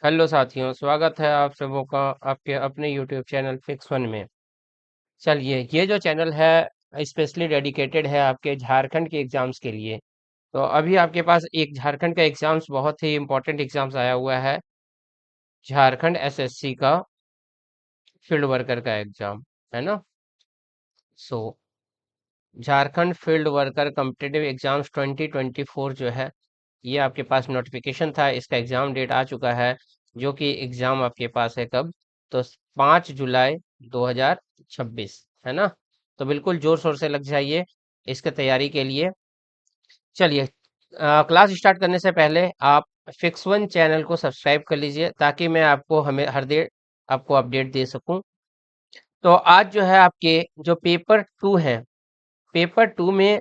Hello साथियों, स्वागत है आप सबों का आपके अपने यूट्यूब चैनल फिक्स वन में। चलिए, ये जो चैनल है स्पेशली डेडिकेटेड है आपके झारखंड के एग्जाम्स के लिए। तो अभी आपके पास एक झारखंड का एग्जाम्स बहुत ही इंपॉर्टेंट एग्जाम्स आया हुआ है। झारखंड एसएससी का फील्ड वर्कर का एग्जाम है ना। So Jharkhand field worker competitive exams 2024 जो है, ये आपके पास नोटिफिकेशन था, इसका एग्जाम डेट आ चुका है। जो कि एग्जाम आपके पास है कब? तो 5 जुलाई 2026 है ना। तो बिल्कुल जोर शोर से लग जाइए इसके तैयारी के लिए। चलिए, क्लास स्टार्ट करने से पहले आप फिक्स वन चैनल को सब्सक्राइब कर लीजिए ताकि मैं आपको हमें हर देर आपको अपडेट दे सकूं। तो आज जो है आपके जो पेपर टू है, पेपर टू में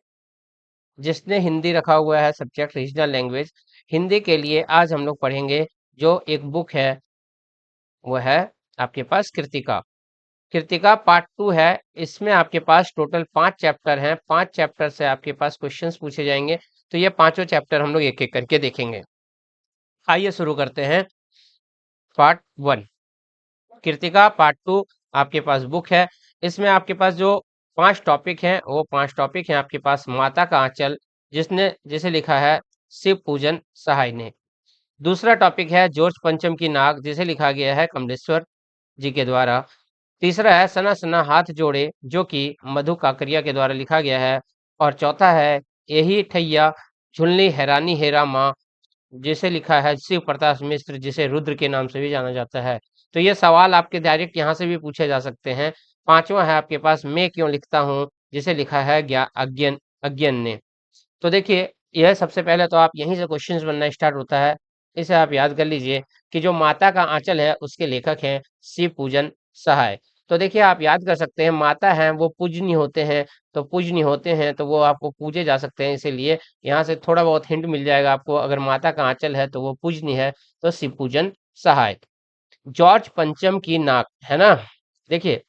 जिसने हिंदी रखा हुआ है सब्जेक्ट रीजनल लैंग्वेज, हिंदी के लिए आज हम लोग पढ़ेंगे जो एक बुक है, वो है आपके पास कृतिका। कृतिका पार्ट टू है। इसमें आपके पास टोटल 5 चैप्टर हैं, 5 चैप्टर से आपके पास क्वेश्चंस पूछे जाएंगे। तो ये पांचों चैप्टर हम लोग एक एक करके देखेंगे। आइए शुरू करते हैं। Part one, Kritika part two आपके पास बुक है। इसमें आपके पास जो 5 टॉपिक हैं, वो 5 टॉपिक हैं आपके पास। माता का आंचल, जिसे लिखा है शिव पूजन सहाय ने। दूसरा टॉपिक है जॉर्ज पंचम की नाक, जिसे लिखा गया है कमलेश्वर जी के द्वारा। तीसरा है सना सना हाथ जोड़े, जो कि मधु काकरिया के द्वारा लिखा गया है। और चौथा है यही ठैया झुलनी हैरानी हेरा माँ, जिसे लिखा है शिव प्रताप मिश्र, जिसे रुद्र के नाम से भी जाना जाता है। तो ये सवाल आपके डायरेक्ट यहाँ से भी पूछे जा सकते हैं। पांचवा है आपके पास मैं क्यों लिखता हूँ, जिसे लिखा है अज्ञन अज्ञन ने। तो देखिए, यह सबसे पहले तो आप यहीं से क्वेश्चंस बनना स्टार्ट होता है। इसे आप याद कर लीजिए कि जो माता का आंचल है उसके लेखक हैं शिव पूजन सहाय। तो देखिए, आप याद कर सकते हैं माता हैं वो पूजनीय होते हैं। तो पूजनीय होते हैं तो वो आपको पूजे जा सकते हैं, इसीलिए यहाँ से थोड़ा बहुत हिंट मिल जाएगा आपको। अगर माता का आंचल है तो वो पूजनीय है, तो शिव पूजन सहाय। जॉर्ज पंचम की नाक, है ना। देखिए,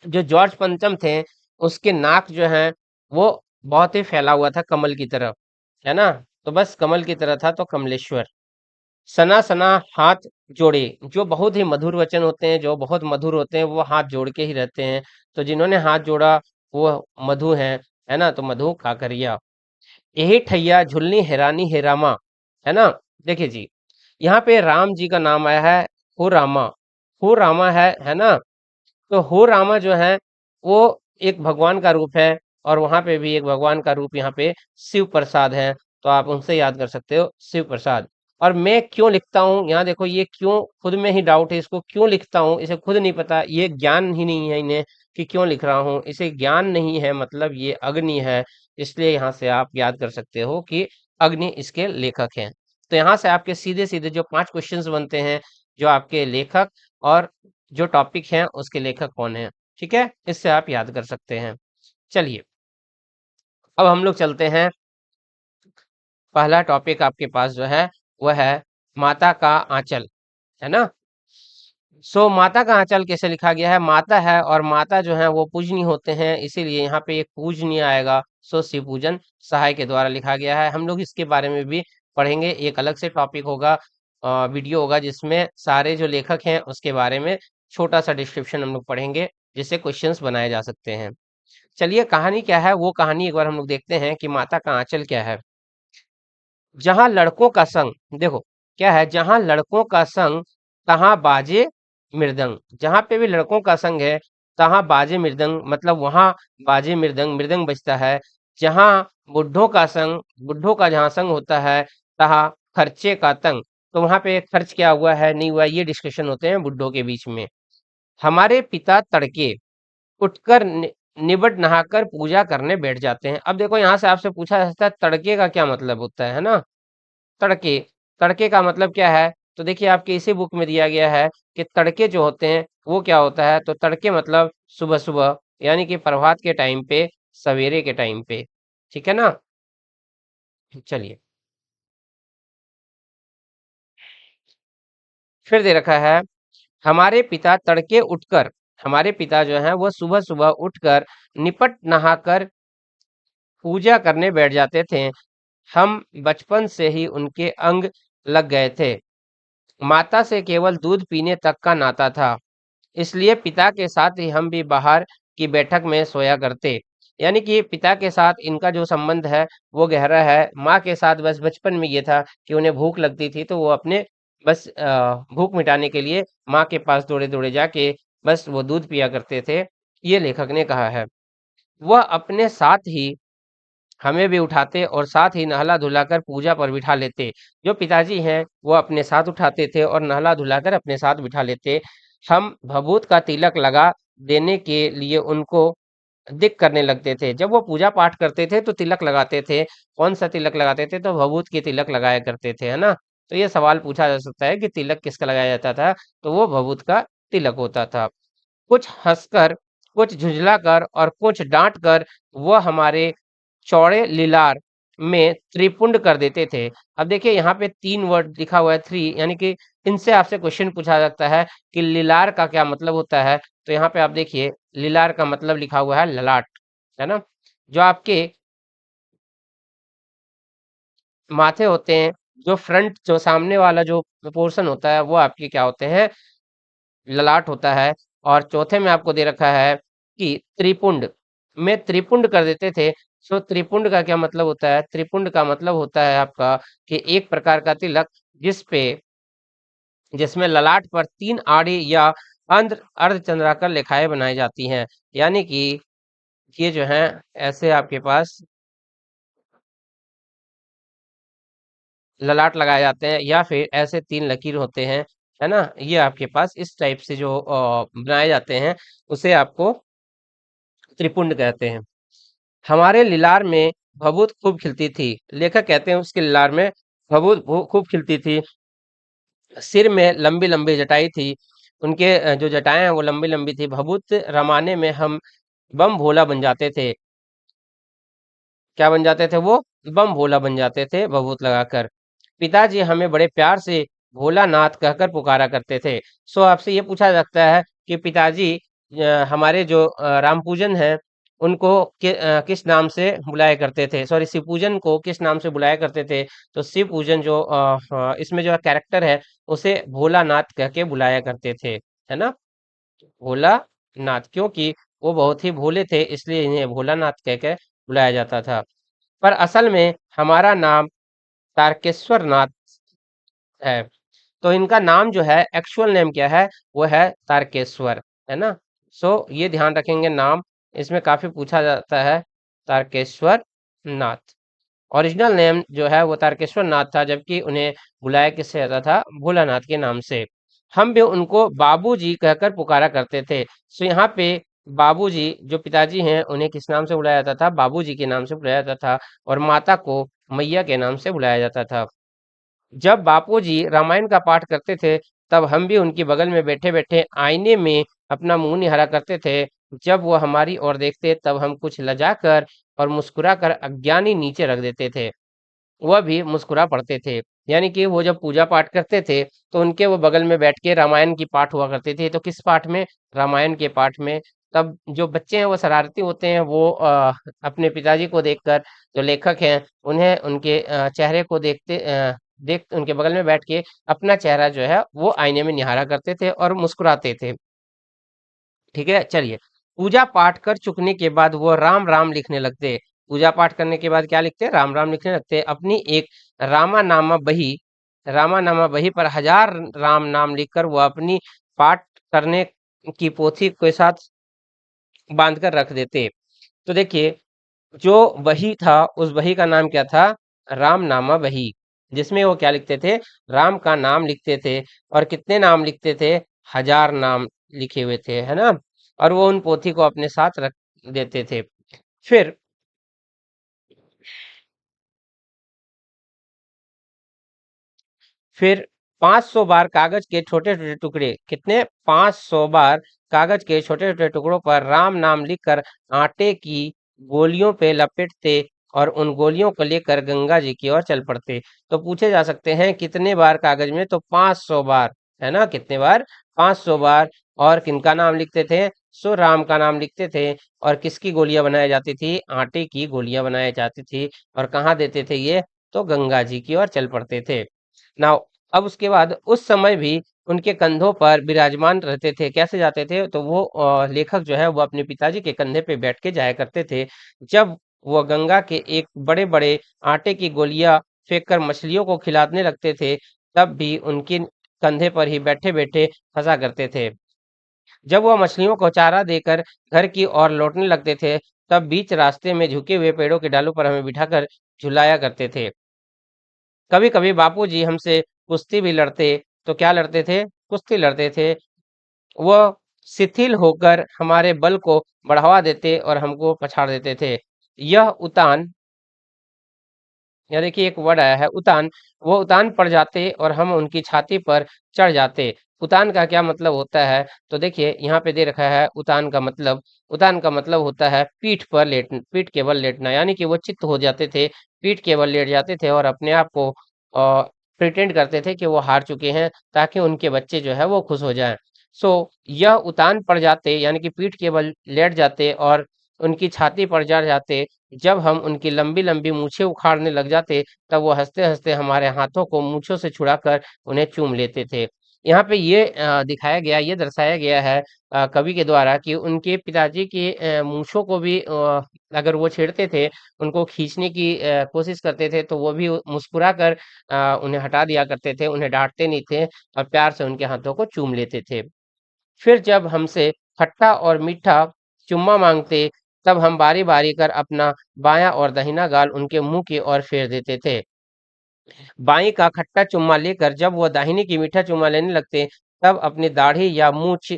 जो जॉर्ज पंचम थे, उसके नाक जो है वो बहुत ही फैला हुआ था कमल की तरफ, है ना। तो बस कमल की तरह था, तो कमलेश्वर। सना सना हाथ जोड़े, जो बहुत ही मधुर वचन होते हैं, जो बहुत मधुर होते हैं, वो हाथ जोड़ के ही रहते हैं। तो जिन्होंने हाथ जोड़ा वो मधु है ना। तो मधु काकरिया। यही ठैया झुलनी हैरानी हेरामा, है ना। देखिए जी, यहाँ पे राम जी का नाम आया है, हो रामा। हो रामा है ना। तो हो रामा जो है वो एक भगवान का रूप है, और वहां पे भी एक भगवान का रूप यहाँ पे शिव प्रसाद है। तो आप उनसे याद कर सकते हो, शिव प्रसाद। और मैं क्यों लिखता हूँ, यहाँ देखो, ये क्यों खुद में ही डाउट है, इसको क्यों लिखता हूँ इसे खुद नहीं पता, ये ज्ञान ही नहीं है इन्हें कि क्यों लिख रहा हूँ। इसे ज्ञान नहीं है, मतलब ये अग्नि है। इसलिए यहाँ से आप याद कर सकते हो कि अग्नि इसके लेखक हैं। तो यहाँ से आपके सीधे सीधे जो 5 क्वेश्चंस बनते हैं, जो आपके लेखक और जो टॉपिक है उसके लेखक कौन है, ठीक है, इससे आप याद कर सकते हैं। चलिए, अब हम लोग चलते हैं। पहला टॉपिक आपके पास जो है वह है माता का आंचल, है ना। सो माता का आंचल कैसे लिखा गया है? माता है और माता जो है वो पूजनीय होते हैं, इसीलिए यहाँ पे एक पूजनीय आएगा। सो शिव पूजन सहाय के द्वारा लिखा गया है। हम लोग इसके बारे में भी पढ़ेंगे, एक अलग से टॉपिक होगा, वीडियो होगा, जिसमें सारे जो लेखक हैं उसके बारे में छोटा सा डिस्क्रिप्शन हम लोग पढ़ेंगे, जिससे क्वेश्चंस बनाए जा सकते हैं। चलिए, कहानी क्या है वो कहानी एक बार हम लोग देखते हैं कि माता का आंचल क्या है। जहां लड़कों का संग, देखो क्या है, जहां लड़कों का संग तहां बाजे मृदंग। जहां पे भी लड़कों का संग है तहां बाजे मृदंग, मतलब वहां बाजे मृदंग, मृदंग बजता है। जहां बुढ़ों का संग, बुढ़ों का जहां संग होता है तहां खर्चे का तंग। तो वहां पे खर्च क्या हुआ है नहीं हुआ, ये डिस्कशन होते हैं बुढ़ों के बीच में। हमारे पिता तड़के उठकर निबट नहाकर पूजा करने बैठ जाते हैं। अब देखो, यहाँ से आपसे पूछा जा सकता है तड़के का क्या मतलब होता है ना। तड़के, तड़के का मतलब क्या है? तो देखिए, आपके इसी बुक में दिया गया है कि तड़के जो होते हैं वो क्या होता है। तो तड़के मतलब सुबह सुबह, यानी कि प्रभात के टाइम पे, सवेरे के टाइम पे, ठीक है ना। चलिए, फिर दे रखा है हमारे पिता तड़के उठकर, हमारे पिता जो है वो सुबह सुबह उठकर निपट नहाकर पूजा करने बैठ जाते थे। हम बचपन से ही उनके अंग लग गए थे। माता से केवल दूध पीने तक का नाता था, इसलिए पिता के साथ ही हम भी बाहर की बैठक में सोया करते। यानी कि पिता के साथ इनका जो संबंध है वो गहरा है। माँ के साथ बस बचपन में ये था कि उन्हें भूख लगती थी तो वो अपने बस भूख मिटाने के लिए माँ के पास दौड़े दौड़े जाके बस वो दूध पिया करते थे। ये लेखक ने कहा है। वह अपने साथ ही हमें भी उठाते और साथ ही नहला धुलाकर पूजा पर बिठा लेते। जो पिताजी हैं वो अपने साथ उठाते थे और नहला धुलाकर अपने साथ बिठा लेते। हम भभूत का तिलक लगा देने के लिए उनको दिक करने लगते थे। जब वो पूजा पाठ करते थे तो तिलक लगाते थे। कौन सा तिलक लगाते थे? तो भभूत की तिलक लगाया करते थे, है ना? तो ये सवाल पूछा जा सकता है कि तिलक किसका लगाया जाता था? तो वो भभूत का तिलक होता था। कुछ हंसकर, कुछ झुंझलाकर और कुछ डांट कर वह हमारे चौड़े लीलार में त्रिपुंड कर देते थे। अब देखिए यहाँ पे 3 वर्ड लिखा हुआ है, 3, यानी कि इनसे आपसे क्वेश्चन पूछा सकता है कि लीलार का क्या मतलब होता है? तो यहाँ पे आप देखिए लीलार का मतलब लिखा हुआ है ललाट, है ना? जो आपके माथे होते हैं, जो फ्रंट जो सामने वाला जो पोर्शन होता है वो आपके क्या होते हैं? ललाट होता है। और चौथे में आपको दे रखा है कि त्रिपुंड में त्रिपुंड कर देते थे। सो त्रिपुंड का क्या मतलब होता है? त्रिपुंड का मतलब होता है आपका कि एक प्रकार का तिलक जिस पे जिसमें ललाट पर 3 आड़ी या अर्धचंद्राकार रेखाएं बनाई जाती हैं। यानी कि ये जो है ऐसे आपके पास ललाट लगाए जाते हैं या फिर ऐसे 3 लकीर होते हैं, है ना? ये आपके पास इस टाइप से जो बनाए जाते हैं उसे आपको त्रिपुंड कहते हैं। हमारे लीलार में भभूत खूब खिलती थी। लेखक कहते हैं उसके लीलार में भभूत खूब खिलती थी। सिर में लंबी लंबी जटाई थी। उनके जो जटाएं हैं वो लंबी लंबी थी। भभूत रमाने में हम बम भोला बन जाते थे। क्या बन जाते थे वो? बम भोला बन जाते थे भभूत लगाकर। पिताजी हमें बड़े प्यार से भोलानाथ कहकर पुकारा करते थे। सो आपसे ये पूछा जाता है कि पिताजी हमारे जो राम पूजन है उनको किस नाम से बुलाया करते थे? सॉरी, शिव पूजन को किस नाम से बुलाया करते थे? तो शिव पूजन जो इसमें जो कैरेक्टर है उसे भोलानाथ कह के बुलाया करते थे, है ना? भोलानाथ, क्योंकि वो बहुत ही भोले थे इसलिए इन्हें भोलानाथ कह के बुलाया जाता था। पर असल में हमारा नाम तारकेश्वर नाथ है। तो इनका नाम जो है एक्चुअल नेम क्या है? वो है तारकेश्वर, है ना? सो ये ध्यान रखेंगे नाम, इसमें काफी पूछा जाता है। तारकेश्वर नाथ ओरिजिनल नेम जो है वो तारकेश्वर नाथ था, जबकि उन्हें बुलाया किससे जाता था? भोलानाथ के नाम से। हम भी उनको बाबूजी कहकर पुकारा करते थे। सो यहाँ पे बाबूजी जो पिताजी हैं उन्हें किस नाम से बुलाया जाता था? बाबूजी के नाम से बुलाया जाता था। और माता को मैया के नाम से बुलाया जाता था। जब बापूजी रामायण का पाठ करते थे तब हम भी उनकी बगल में बैठे बैठे आईने में अपना मुंह निहारा करते थे। जब वो हमारी ओर देखते तब हम कुछ लजाकर और मुस्कुराकर अज्ञानी नीचे रख देते थे। वह भी मुस्कुरा पड़ते थे। यानी कि वो जब पूजा पाठ करते थे तो उनके वो बगल में बैठ के रामायण की पाठ हुआ करते थे। तो किस पाठ में? रामायण के पाठ में। तब जो बच्चे हैं वो शरारती होते हैं, वो अपने पिताजी को देखकर, जो लेखक हैं उन्हें उनके चेहरे को देख उनके बगल में बैठ के अपना चेहरा जो है वो आईने में निहारा करते थे और मुस्कुराते थे। ठीक है, चलिए। पूजा पाठ कर चुकने के बाद वो राम राम लिखने लगते। पूजा पाठ करने के बाद क्या लिखते हैं? राम राम लिखने लगते। अपनी एक रामानामा बही रामानामा बही पर 1000 राम नाम लिखकर वो अपनी पाठ करने की पोथी के साथ बांध कर रख देते। तो देखिए, जो वही था उस वही का नाम क्या था? रामनामा वही, जिसमें वो क्या लिखते थे? राम का नाम लिखते थे। और कितने नाम लिखते थे? 1000 नाम लिखे हुए थे, है ना? और वो उन पोथी को अपने साथ रख देते थे। फिर फिर 500 बार कागज के छोटे छोटे टुकड़े, कितने? 500 बार कागज के छोटे छोटे टुकड़ों पर राम नाम लिखकर आटे की गोलियों पे लपेटते और उन गोलियों को लेकर गंगा जी की ओर चल पड़ते। तो पूछे जा सकते हैं कितने बार कागज में? तो 500 बार, है ना? कितने बार? 500 बार। और किनका नाम लिखते थे? सो राम का नाम लिखते थे। और किसकी गोलियां बनाई जाती थी? आटे की गोलियां बनाई जाती थी। और कहाँ देते थे ये? तो गंगा जी की ओर चल पड़ते थे। नाउ अब उसके बाद उस समय भी उनके कंधों पर विराजमान रहते थे। कैसे जाते थे? तो वो लेखक जो है वो अपने पिताजी के कंधे पे बैठ के जाया करते थे। जब वो गंगा के एक बड़े-बड़े आटे की गोलियां फेंक कर मछलियों को खिलाने लगते थे, तब भी उनके कंधे पर ही बैठे-बैठे हंसा करते थे। जब वह मछलियों को चारा देकर घर की ओर लौटने लगते थे, तब बीच रास्ते में झुके हुए पेड़ों की डालों पर हमें बिठाकर झुलाया करते थे। कभी-कभी बापूजी हमसे कुश्ती भी लड़ते, तो क्या लड़ते थे? कुश्ती लड़ते थे। वह शिथिल होकर हमारे बल को बढ़ावा देते और हमको पछाड़ देते थे। यह उतान, या देखिए एक वर्ड आया है उतान, वो उतान पड़ जाते और हम उनकी छाती पर चढ़ जाते। उतान का क्या मतलब होता है? तो देखिए यहाँ पे दे रखा है उतान का मतलब होता है पीठ के बल लेटना, यानी कि वो चित्त हो जाते थे, पीठ के बल लेट जाते थे और अपने आप को प्रिटेंड करते थे कि वो हार चुके हैं, ताकि उनके बच्चे जो है वो खुश हो जाएं। सो यह उतान पड़ जाते यानी कि पीठ के बल लेट जाते और उनकी छाती पर चढ़ जाते। जब हम उनकी लंबी-लंबी मूछें उखाड़ने लग जाते, तब वो हँसते-हँसते हमारे हाथों को मूंछों से छुड़ाकर उन्हें चूम लेते थे। यहाँ पे ये दिखाया गया, ये दर्शाया गया है कवि के द्वारा कि उनके पिताजी की मूंछों को भी अगर वो छेड़ते थे, उनको खींचने की कोशिश करते थे, तो वो भी मुस्कुराकर उन्हें हटा दिया करते थे, उन्हें डाँटते नहीं थे और प्यार से उनके हाथों को चूम लेते थे। फिर जब हमसे खट्टा और मीठा चुम्मा मांगते, तब हम बारी-बारी कर अपना बायाँ और दाहिना गाल उनके मुँह की ओर फेर देते थे। बाईं का खट्टा चुम्मा लेकर जब वह दाहिनी की मीठा चुम्मा लेने लगते, तब अपनी दाढ़ी या मूंछ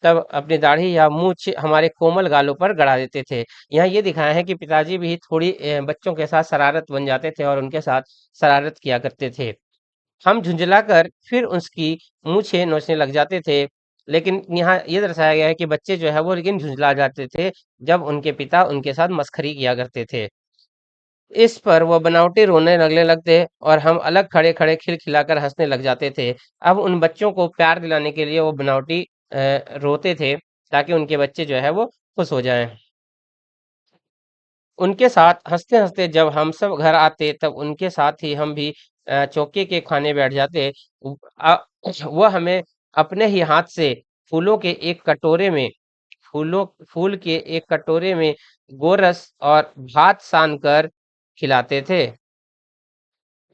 तब अपनी दाढ़ी या मूंछ हमारे कोमल गालों पर गड़ा देते थे। यहाँ ये दिखाया है कि पिताजी भी थोड़ी बच्चों के साथ शरारत बन जाते थे और उनके साथ शरारत किया करते थे। हम झुंझलाकर फिर उसकी मूछें नोचने लग जाते थे। लेकिन यहाँ ये दर्शाया गया है कि बच्चे जो है वो लेकिन झुंझला जाते थे, जब उनके पिता उनके साथ मस्खरी किया करते थे। इस पर वो बनावटी रोने लगने लगते और हम अलग खड़े-खड़े खिलखिलाकर हँसने लग जाते थे। अब उन बच्चों को प्यार दिलाने के लिए वो बनावटी रोते थे, ताकि उनके बच्चे जो है वो खुश हो जाएँ। उनके साथ हँसते-हँसते जब हम सब घर आते, तब उनके साथ ही हम भी चौके के खाने बैठ जाते। अ, वह हमें अपने ही हाथ से फूलों के एक कटोरे में फूलों फूल के एक कटोरे में गोरस और भात सान कर खिलाते थे।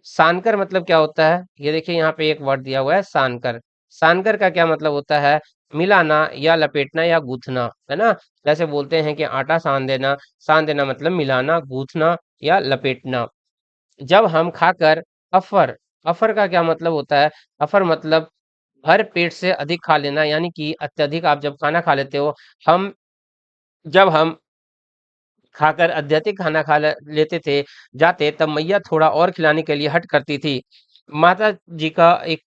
सानकर मतलब क्या होता है? ये देखिए यहाँ पे एक वर्ड दिया हुआ है सानकर। सानकर का क्या मतलब होता है? मिलाना या लपेटना या गूँथना, है ना? जैसे बोलते हैं कि आटा सान देना मतलब मिलाना, गूँथना या लपेटना। जब हम खाकर अफ़र, अफ़र का क्या मतलब होता है? अफ़र मतलब भर पेट से अधिक खा लेना, यानी कि अत्यधिक आप जब खाना खा लेते हो, हम जब हम खाकर अत्यधिक खाना लेते थे, जाते तब मैया थोड़ा और खिलाने के लिए हठ करती थी। माता जी का एक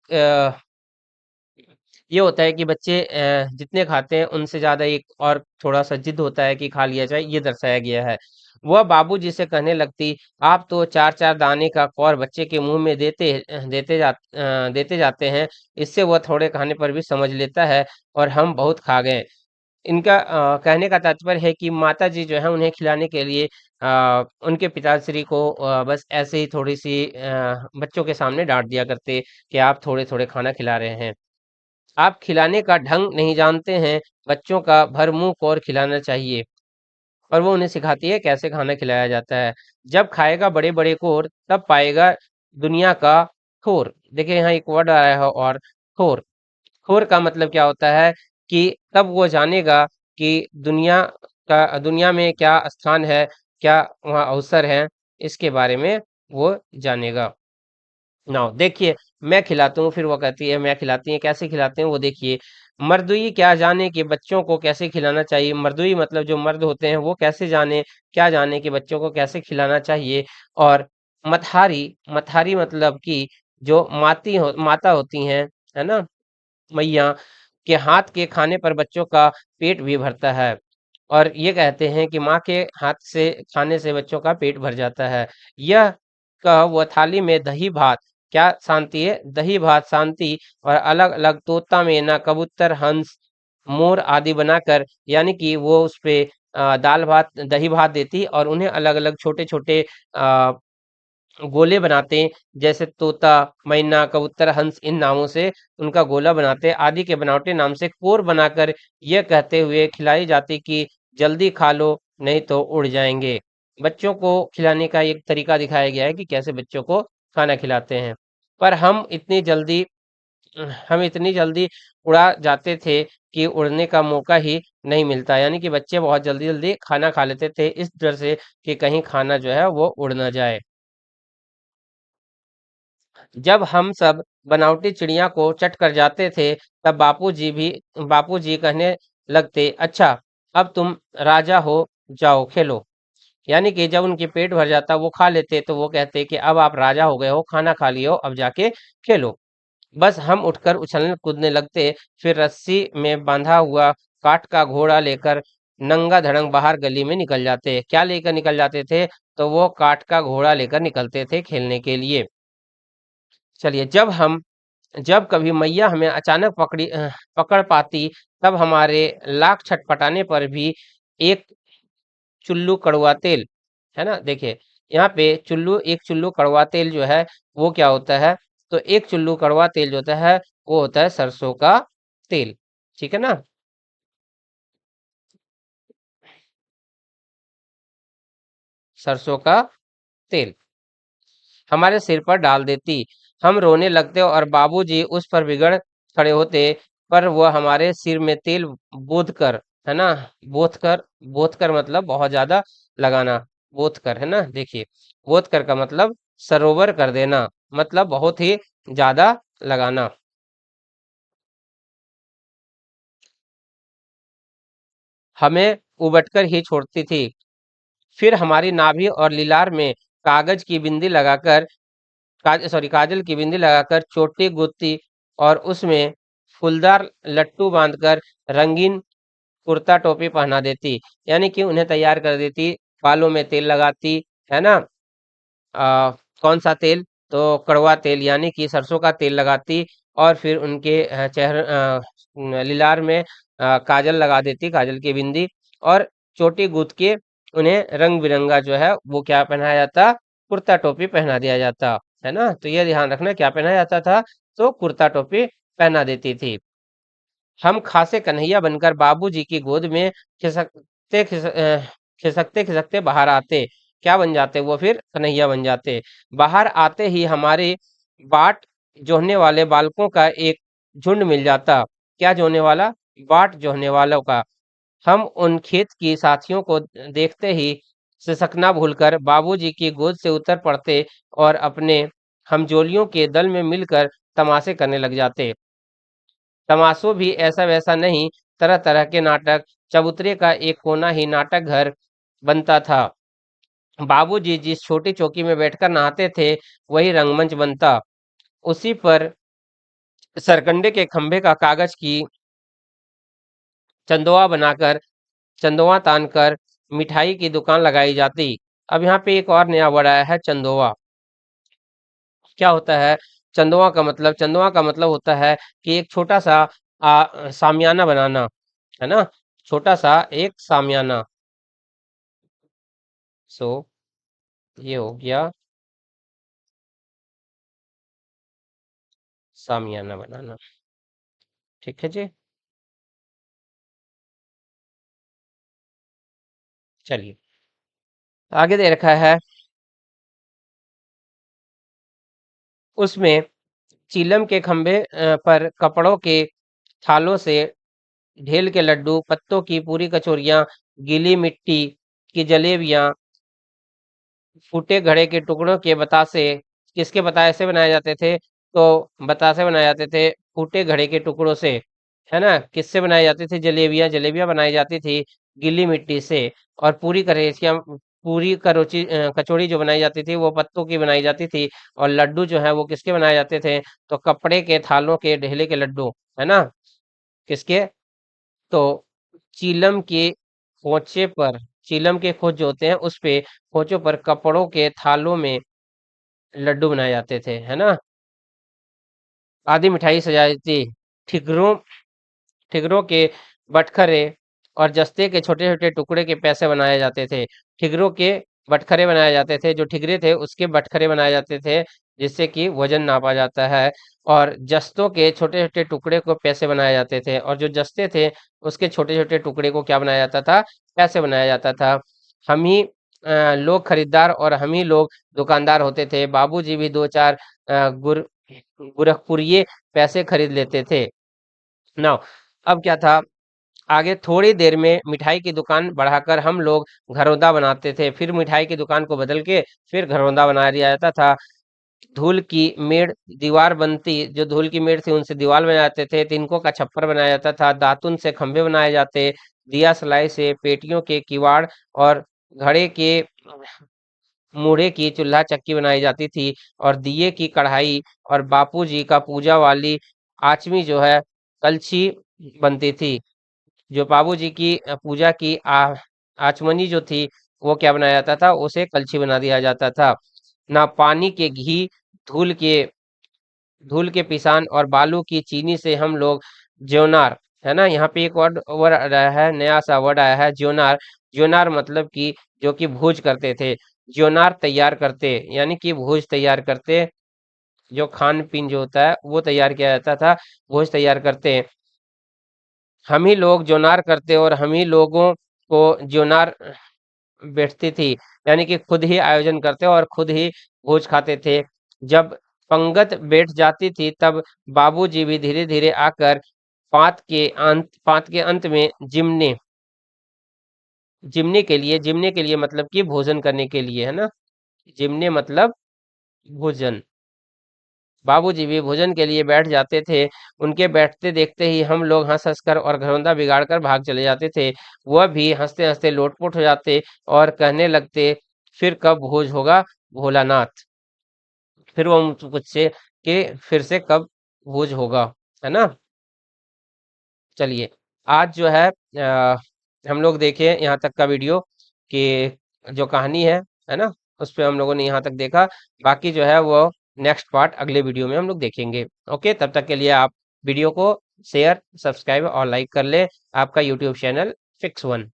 ये होता है कि बच्चे जितने खाते हैं उनसे ज़्यादा एक और थोड़ा-सा ज़िद होता है कि खा लिया जाए, ये दर्शाया गया है। वह बाबूजी से कहने लगती, "आप तो 4-4 दाने का कौर बच्चे के मुँह में देते जाते हैं, इससे वह थोड़े खाने पर भी समझ लेता है और हम बहुत खा गए।" इनका कहने का तात्पर्य है कि माताजी जो है उन्हें खिलाने के लिए उनके पिताश्री को बस ऐसे ही थोड़ी-सी बच्चों के सामने डाँट दिया करते कि आप थोड़े-थोड़े खाना खिला रहे हैं। आप खिलाने का ढंग नहीं जानते हैं, बच्चों का भर मुँह कौर खिलाना चाहिए। और वो उन्हें सिखाती है कैसे खाना खिलाया जाता है। जब खाएगा बड़े-बड़े कौर, तब पाएगा दुनिया का ठोर। देखिए यहाँ एक वर्ड आया है और ठोर। ठोर का मतलब क्या होता है कि तब वो जानेगा कि दुनिया में क्या स्थान है, क्या वहाँ अवसर हैं, इसके बारे में वो जानेगा। नाउ देखिए, मैं खिलाता हूँ, फिर वो कहती है मैं खिलाती हैं, कैसे खिलाते हैं वो देखिए। मर्दुई क्या जाने कि बच्चों को कैसे खिलाना चाहिए, मर्दुई मतलब जो मर्द होते हैं वो कैसे जाने, क्या जाने कि बच्चों को कैसे खिलाना चाहिए। और मथारी, मथारी मतलब कि जो माता होती हैं, है ना? मैया के हाथ के खाने पर बच्चों का पेट भी भरता है। और ये कहते हैं कि माँ के हाथ से खाने से बच्चों का पेट भर जाता है। यह कह वह थाली में दही भात, क्या शांति है? दही भात शांति और अलग-अलग तोता, मैना, कबूतर, हंस, मोर आदि बनाकर, यानी कि वो उसपे दाल भात, दही भात देती और उन्हें अलग-अलग छोटे-छोटे गोले बनाते, जैसे तोता, मैना, कबूतर, हंस इन नामों से उनका गोला बनाते आदि के बनावटी नाम से कोर बनाकर यह कहते हुए खिलाई जाती कि जल्दी खा लो नहीं तो उड़ जाएंगे। बच्चों को खिलाने का एक तरीका दिखाया गया है कि कैसे बच्चों को खाना खिलाते हैं। पर हम इतनी जल्दी उड़ा जाते थे कि उड़ने का मौका ही नहीं मिलता, यानी कि बच्चे बहुत जल्दी जल्दी खाना खा लेते थे इस डर से कि कहीं खाना जो है वो उड़ ना जाए। जब हम सब बनावटी चिड़िया को चट कर जाते थे, तब बापूजी कहने लगते, अच्छा अब तुम राजा हो, जाओ खेलो। यानी कि जब उनके पेट भर जाता वो खा लेते तो वो कहते कि अब आप राजा हो गए हो, खाना खा लियो, अब जाके खेलो। बस हम उठकर उछलने कूदने लगते, फिर रस्सी में बांधा हुआ काठ का घोड़ा लेकर नंगा धड़ंग बाहर गली में निकल जाते। क्या लेकर निकल जाते थे? तो वो काठ का घोड़ा लेकर निकलते थे खेलने के लिए। चलिए, जब कभी मैया हमें अचानक पकड़ पाती, तब हमारे लाख छटपटाने पर भी एक चुल्लू कड़वा तेल, है ना, देखिए यहाँ पे एक चुल्लू कड़वा तेल जो है वो क्या होता है? तो एक चुल्लू कड़वा तेल जो होता है वो होता है सरसों का तेल। ठीक है ना? सरसों का तेल हमारे सिर पर डाल देती। हम रोने लगते और बाबूजी उस पर बिगड़ खड़े होते, पर वह हमारे सिर में तेल बोध कर, है ना, बोथ कर मतलब बहुत ज्यादा लगाना, बोथ कर, है ना, देखिए, बोथ कर का मतलब सरोवर कर देना, मतलब बहुत ही ज्यादा लगाना। हमें उबटकर ही छोड़ती थी। फिर हमारी नाभि और लीलार में कागज की बिंदी लगाकर काजल की बिंदी लगाकर चोटी गुत्ती और उसमें फूलदार लट्टू बांधकर रंगीन कुर्ता टोपी पहना देती, यानी कि उन्हें तैयार कर देती, बालों में तेल लगाती, है ना, कौन सा तेल? तो कड़वा तेल यानी कि सरसों का तेल लगाती, और फिर उनके लीलार में काजल लगा देती, काजल की बिंदी, और चोटी गूंथ के उन्हें रंग बिरंगा जो है वो क्या पहनाया जाता? कुर्ता टोपी पहना दिया जाता, है ना। तो ये ध्यान रखना, क्या पहनाया जाता था? तो कुर्ता टोपी पहना देती थी। हम खासे कन्हैया बनकर बाबूजी की गोद में खिसकते खिसकते बाहर आते। क्या बन जाते वो? फिर कन्हैया बन जाते। बाहर आते ही हमारे बाट जोहने वाले बालकों का एक झुंड मिल जाता। क्या जोहने वाला? बाट जोहने वालों का। हम उन खेत की साथियों को देखते ही सिसकना भूलकर बाबूजी की गोद से उतर पड़ते और अपने हमजोलियों के दल में मिलकर तमाशे करने लग जाते। तमाशों भी ऐसा वैसा नहीं, तरह तरह के नाटक, चबूतरे का एक कोना ही नाटक घर बनता था। बाबूजी जिस छोटी चौकी में बैठकर नहाते थे वही रंगमंच बनता। उसी पर सरकंडे के खंभे का कागज की चंदोआ बनाकर, चंदोआ तानकर मिठाई की दुकान लगाई जाती। अब यहाँ पे एक और नया वर्ड आया है, चंदोआ। क्या होता है? चंदोआ का मतलब होता है कि एक छोटा सा सामियाना बनाना, है ना, छोटा सा एक सामियाना। सो ये हो गया सामियाना बनाना। ठीक है जी। चलिए, आगे दे रखा है, उसमें चीलम के खंभे पर कपड़ों के थालों से ढेल के लड्डू, पत्तों की पूरी कचौरियां, गीली मिट्टी की जलेबियां, फूटे घड़े के टुकड़ों के बतासे। किसके बतासे बनाए जाते थे? तो बतासे बनाए जाते थे फूटे घड़े के टुकड़ों से, है ना। किससे बनाई जाती थी? जलेबियां बनाई जाती थी गीली मिट्टी से। और पूरी कचौड़ी जो बनाई जाती थी वो पत्तों की बनाई जाती थी। और लड्डू जो है वो किसके बनाए जाते थे? तो कपड़े के थालों के ढेले के लड्डू, है ना, किसके? तो चीलम के खोचे पर, चीलम के खोज जो होते हैं उस पे खोचों पर कपड़ों के थालों में लड्डू बनाए जाते थे, है ना। आदि मिठाई सजाई थी। ठिकरों ठिकरों के बटखरे और जस्ते के छोटे छोटे टुकड़े के पैसे बनाए जाते थे। ठिकरों के बटखरे बनाए जाते थे, जो ठिगरे थे उसके बटखरे बनाए जाते थे, जिससे कि वजन नापा जाता है। और जस्तों के छोटे छोटे टुकड़े को पैसे बनाए जाते थे, और जो जस्ते थे उसके छोटे छोटे टुकड़े को क्या बनाया जाता था, पैसे बनाया जाता था। हम ही लोग खरीदार और हम ही लोग दुकानदार होते थे। बाबूजी भी दो चार गोरखपुरिये पैसे खरीद लेते थे ना। अब क्या था, आगे थोड़ी देर में मिठाई की दुकान बढ़ाकर हम लोग घरौंदा बनाते थे, फिर मिठाई की दुकान को बदल के फिर घरौंदा बना दिया जाता था। धूल की मेड़ दीवार बनती, जो धूल की मेड़ थी उनसे दीवार बनाए जाते थे, तिनकों का छप्पर बनाया जाता था, दातुन से खंभे बनाए जाते, दिया सलाई से पेटियों के किवाड़ और घड़े के मूढ़े की चूल्हा चक्की बनाई जाती थी, और दिए की कढ़ाई और बापूजी का पूजा वाली आचमी जो है कलछी बनती थी। जो बाबूजी की पूजा की आचमनी जो थी वो क्या बनाया जाता था, उसे कलछी बना दिया जाता था ना। पानी के घी, धूल के धूल के पिसान और बालू की चीनी से हम लोग ज्योनार, है ना, यहाँ पे एक वर्ड वर्ड आया है, नया सा वर्ड आया है ज्योनार। ज्योनार मतलब कि जो कि भोज करते थे, ज्योनार तैयार करते यानी कि भोज तैयार करते, जो खान पीन जो होता है वो तैयार किया जाता था, भोज तैयार करते। हम ही लोग ज्योनार करते और हम ही लोगों को ज्योनार बैठती थी, यानी कि खुद ही आयोजन करते और खुद ही भोज खाते थे। जब पंगत बैठ जाती थी तब बाबूजी भी धीरे धीरे आकर पात के अंत में जिमने के लिए मतलब कि भोजन करने के लिए, है ना, जिमने मतलब भोजन। बाबूजी भी भोजन के लिए बैठ जाते थे। उनके बैठते देखते ही हम लोग हंस हंस कर और घरौंदा बिगाड़ कर भाग चले जाते थे। वह भी हंसते हंसते लोटपोट हो जाते और कहने लगते, फिर कब भोज होगा भोलानाथ। फिर वो मुझसे पूछे कि फिर से कब भोज होगा, है ना। चलिए, आज जो है हम लोग देखे यहाँ तक का वीडियो, कि जो कहानी है ना, उस पे हम लोगों ने यहाँ तक देखा। बाकी जो है वो नेक्स्ट पार्ट अगले वीडियो में हम लोग देखेंगे। ओके, तब तक के लिए आप वीडियो को शेयर, सब्सक्राइब और लाइक कर ले। आपका यूट्यूब चैनल फिक्स वन।